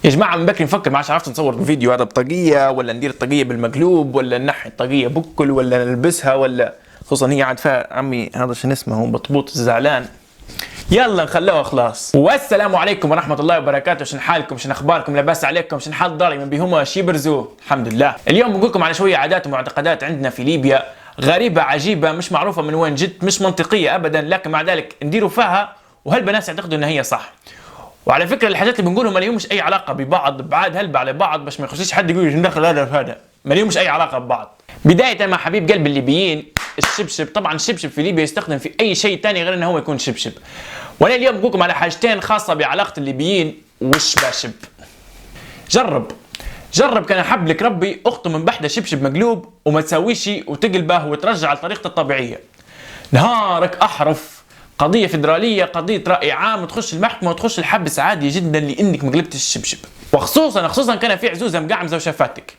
يا جماعة من بكري نفكر، ما عادش عرفت نصور الفيديو هذا بطاقية ولا ندير الطاقية بالمقلوب ولا ننحي الطاقية بكل ولا نلبسها، ولا خصوصا هي عاد فيها عمي هذا شنو اسمه هو بطبوط الزعلان. يلا نخلوها خلاص. والسلام عليكم ورحمة الله وبركاته. شن حالكم؟ شن اخباركم؟ لاباس عليكم؟ شن حال داري من بيهما شي برزو؟ الحمد لله. اليوم بنقول لكم على شوية عادات ومعتقدات عندنا في ليبيا غريبة عجيبة، مش معروفة من وين جت، مش منطقية ابدا، لكن مع ذلك نديروا فيها وهالبنات يعتقدوا ان هي صح. وعلى فكره الحاجات اللي بنقولهم ما لهمش اي علاقه ببعض، بعاد هلبة على بعض باش ما يخشيش حد يقول ندخل هذا في هذا، ما لهمش اي علاقه ببعض. بدايه مع حبيب قلب الليبيين الشبشب. طبعا الشبشب في ليبيا يستخدم في اي شيء ثاني غير انه هو يكون شبشب. وانا اليوم بقول لكم على حاجتين خاصه بعلاقه الليبيين والشباشب. جرب كان حب لك ربي اخته من بحده شبشب مقلوب وما تسويش وتقلبه وترجع لطريقته الطبيعيه. نهارك احرف، قضيه فدراليه، قضيه راي عام، وتخش المحكمه وتخش الحبس عادي جدا لانك ما قلبتش الشبشب. وخصوصا كان في عزوزه مقعمزه وشافاتك،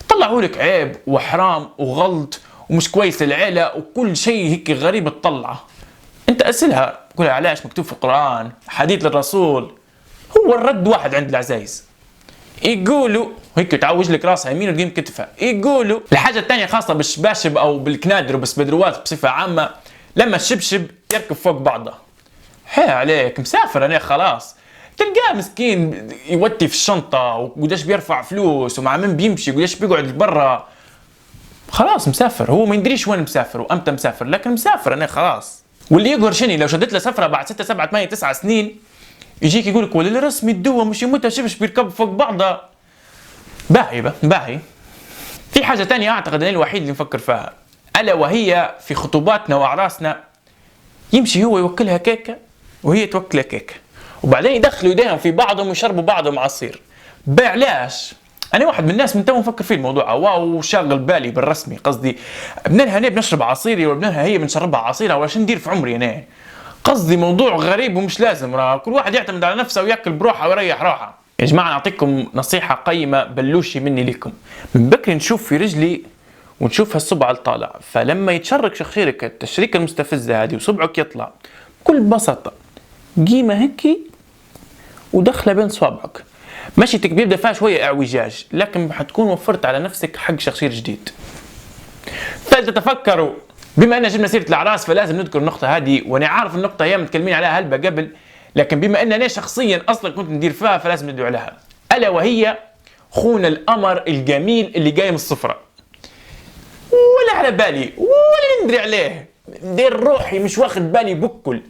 طلعوا لك عيب وحرام وغلط ومش كويس للعيله وكل شيء هيك غريب تطلعه. انت اسالها قولها علاش مكتوب في القران حديث للرسول. هو الرد واحد عند العزايز، يقولوا هيك تعوج لك راسها يمين وتقيم كتفها. يقولوا الحاجه الثانيه خاصه بالشباشب او بالكنادر وبالسبدروات بصفه عامه، لما الشبشب يركب فوق بعضه. حي عليك مسافر انا خلاص، تلقاه مسكين يوتي في الشنطه وقداش بيرفع فلوس ومع من بيمشي وقداش بيقعد برا. خلاص مسافر، هو ما يدريش وين مسافر وامتى مسافر، لكن مسافر انا خلاص. واللي يقهر شني لو شدت له سفره بعد 6 7 8 9 سنين يجيك يقول لك ولا رسمي الدوا مش يموت شبش بيركب فوق بعضه. باهي. في حاجه ثانيه اعتقد اني الوحيد اللي نفكر فيها، الا وهي في خطوباتنا واعراسنا يمشي هو يوكلها كيكه وهي توكلها كيكه، وبعدين يدخلوا ايديهم في بعضهم ويشربوا بعضهم عصير. علاش؟ انا واحد من الناس من تو نفكر في الموضوع واو شاغل بالي بالرسمي، قصدي ابنها انا بنشرب عصيري وابنها هي بنشربها عصيرها، ولا شو ندير في عمري انا؟ قصدي موضوع غريب ومش لازم، كل واحد يعتمد على نفسه وياكل بروحه ويريح روحه. يا جماعه نعطيكم نصيحه قيمه بلوشي مني لكم. من بكري نشوف في رجلي ونشوف هالصبع الطالع، فلما يتشرك شخيرك التشريكه المستفزه هذه وصبعك يطلع بكل بساطه قيمه هيك ودخله بين صوابعك، مشيتك بيبدا فيها شويه اعوجاج، لكن حتكون وفرت على نفسك حق شخير جديد. فلتتفكروا، بما ان جبنا سيره الاعراس فلازم نذكر النقطه هذه، وانا عارف النقطه هي متكلمين عليها هلبة قبل، لكن بما ان انا شخصيا اصلا كنت ندير فيها فلازم ندعو لها، الا وهي خونا القمر الجميل اللي جاي من الصفره. ولا على بالي ولا ندري عليه، ندير روحي مش واخد بالي بكل،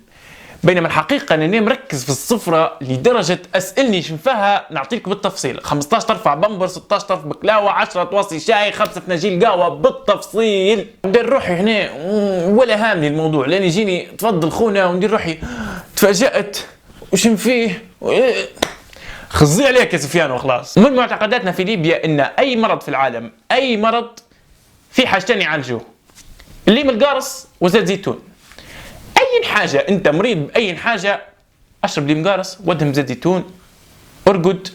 بينما الحقيقه اني مركز في الصفره لدرجه اسالني شن فيها نعطيك بالتفصيل. 15 طرفه بامبر، 16 طرف بكلاوه، 10 طواصي شاي، 5 فناجيل قهوه بالتفصيل. ندير روحي هنا ولا هامني الموضوع لين يجيني تفضل خونا وندير روحي تفاجات وشن فيه خزي عليك يا سفيان وخلاص. من معتقداتنا في ليبيا ان اي مرض في العالم، اي مرض في حاجتين يعالجوه، الليم القارص وزيت زيتون. اي حاجه انت مريض باي حاجه اشرب ليم قارص ودهم زيت زيتون، ارقد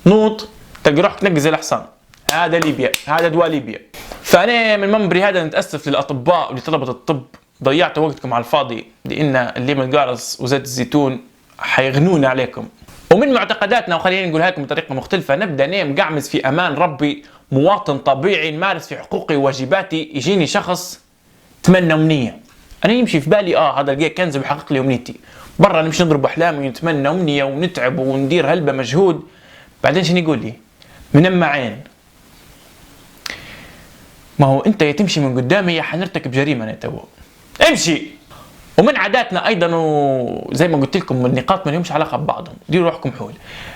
نوط تلقى روحك تنقز الحصان. هذا ليبيا، هذا دواء ليبيا. فانا من منبري هذا نتاسف للاطباء ولطلبه الطب، ضيعتوا وقتكم على الفاضي، لان الليم القارص وزيت الزيتون حيغنونا عليكم. ومن معتقداتنا وخلينا نقولها لكم بطريقه مختلفه، نبدا نيم قعمز في امان ربي، مواطن طبيعي نمارس في حقوقي وواجباتي. يجيني شخص تمنى امنيه، انا يمشي في بالي هذا لقى كنز بيحقق لي امنيتي، برا نمشي نضرب احلامي ونتمنى امنيه ونتعب وندير هلبة مجهود، بعدين شنو يقول لي؟ من عين. ما هو انت يا تمشي من قدامي يا حنرتكب جريمه انا تو. امشي. ومن عاداتنا ايضا وزي ما قلت لكم النقاط ما لهمش علاقه ببعضهم، ديروا روحكم حول.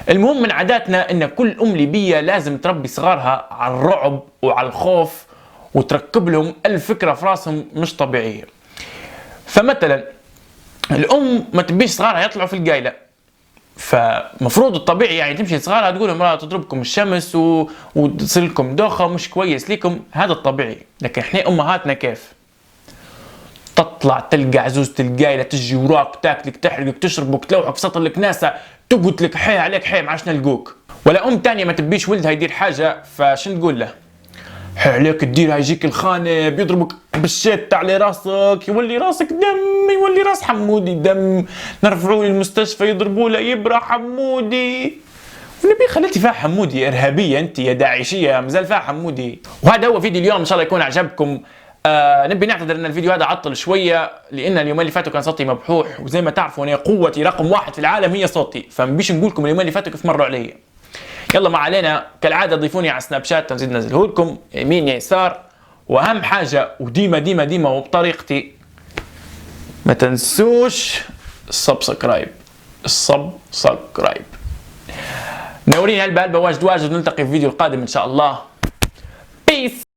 المهم من عاداتنا ان كل ام ليبيه لازم تربي صغارها على الرعب وعلى الخوف وتركب لهم الفكره في راسهم مش طبيعيه. فمثلا الام ما تبيش صغارها يطلعوا في القايله، فمفروض الطبيعي يعني تمشي صغارها تقول لهم تضربكم الشمس وتصير لكم دوخه مش كويس لكم، هذا الطبيعي. لكن احنا امهاتنا كيف؟ تطلع تلقى عزوزة القايله تجي وراك تاكلك تحرقك تشربك تلوحك في سطر الكناسه تقعد لك حي عليك حي ما عادش نلقوك. ولا ام ثانيه ما تبيش ولدها يدير حاجه فشن تقول له؟ حي عليك تديرها يجيك الخانه بيضربك بالشيت على راسك، يولي راسك دم، يولي راس حمودي دم، نرفعوه للمستشفى يضربوا له يبرى حمودي. النبي خليتي فيها حمودي ارهابيه انت يا داعشيه، مازال فيها حمودي. وهذا هو فيديو اليوم، ان شاء الله يكون عجبكم. نبي نعتذر ان الفيديو هذا عطل شويه، لان اليومين اللي فاتوا كان صوتي مبحوح، وزي ما تعرفوا انا قوتي رقم واحد في العالم هي صوتي، فمبيش نقول لكم اليومين اللي فاتوا كيف مروا علي. يلا ما علينا، كالعاده ضيفوني على سناب شات نزيد ننزله لكم يمين يا يسار. واهم حاجه وديما ديما ديما وبطريقتي، ما تنسوش السبسكرايب. نورين هالبا واجد واجد، نلتقي في الفيديو القادم ان شاء الله. بيس.